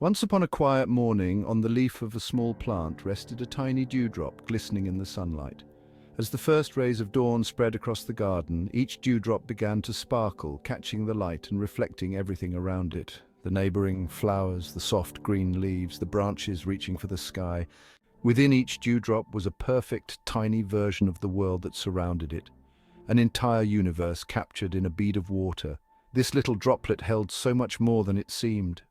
Once upon a quiet morning, on the leaf of a small plant rested a tiny dewdrop glistening in the sunlight. As the first rays of dawn spread across the garden, each dewdrop began to sparkle, catching the light and reflecting everything around it. The neighboring flowers, the soft green leaves, the branches reaching for the sky. Within each dewdrop was a perfect, tiny version of the world that surrounded it. An entire universe captured in a bead of water. This little droplet held so much more than it seemed.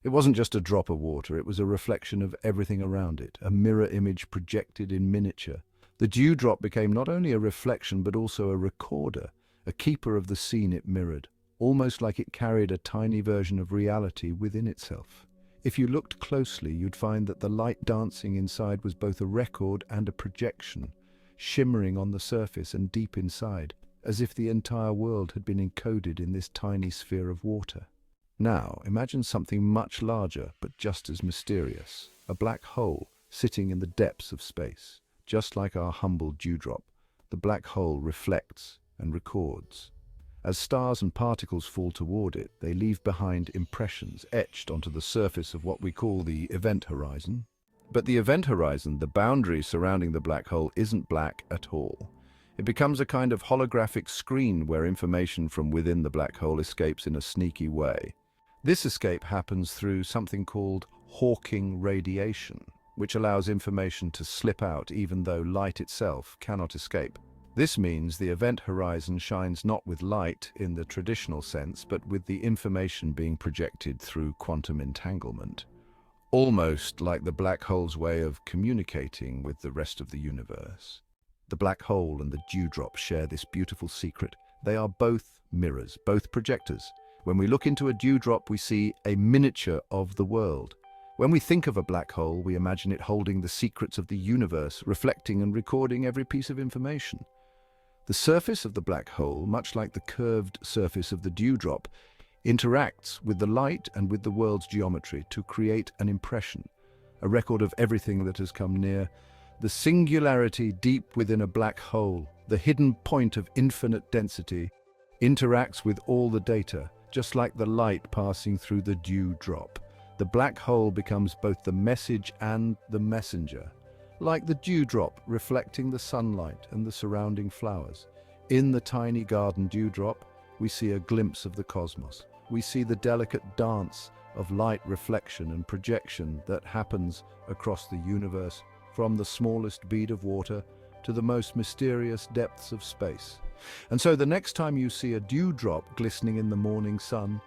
It wasn't just a drop of water, it was a reflection of everything around it, a mirror image projected in miniature. The dewdrop became not only a reflection but also a recorder, a keeper of the scene it mirrored, almost like it carried a tiny version of reality within itself. If you looked closely, you'd find that the light dancing inside was both a record and a projection, shimmering on the surface and deep inside, as if the entire world had been encoded in this tiny sphere of water. Now, imagine something much larger, but just as mysterious. A black hole sitting in the depths of space. Just like our humble dewdrop, the black hole reflects and records. As stars and particles fall toward it, they leave behind impressions etched onto the surface of what we call the event horizon. But the event horizon, the boundary surrounding the black hole, isn't black at all. It becomes a kind of holographic screen where information from within the black hole escapes in a sneaky way. This escape happens through something called Hawking radiation, which allows information to slip out even though light itself cannot escape. This means the event horizon shines not with light in the traditional sense, but with the information being projected through quantum entanglement. Almost like the black hole's way of communicating with the rest of the universe. The black hole and the dewdrop share this beautiful secret. They are both mirrors, both projectors. When we look into a dewdrop, we see a miniature of the world. When we think of a black hole, we imagine it holding the secrets of the universe, reflecting and recording every piece of information. The surface of the black hole, much like the curved surface of the dewdrop, interacts with the light and with the world's geometry to create an impression, a record of everything that has come near. The singularity deep within a black hole, the hidden point of infinite density, interacts with all the data, just like the light passing through the dewdrop. The black hole becomes both the message and the messenger, like the dewdrop reflecting the sunlight and the surrounding flowers. In the tiny garden dewdrop, we see a glimpse of the cosmos. We see the delicate dance of light reflection and projection that happens across the universe, from the smallest bead of water to the most mysterious depths of space. And so the next time you see a dewdrop glistening in the morning sun,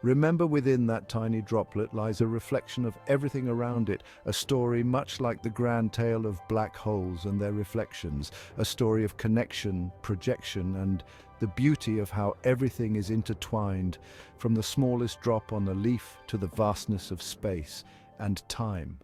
remember within that tiny droplet lies a reflection of everything around it, a story much like the grand tale of black holes and their reflections, a story of connection, projection, and the beauty of how everything is intertwined, from the smallest drop on a leaf to the vastness of space and time.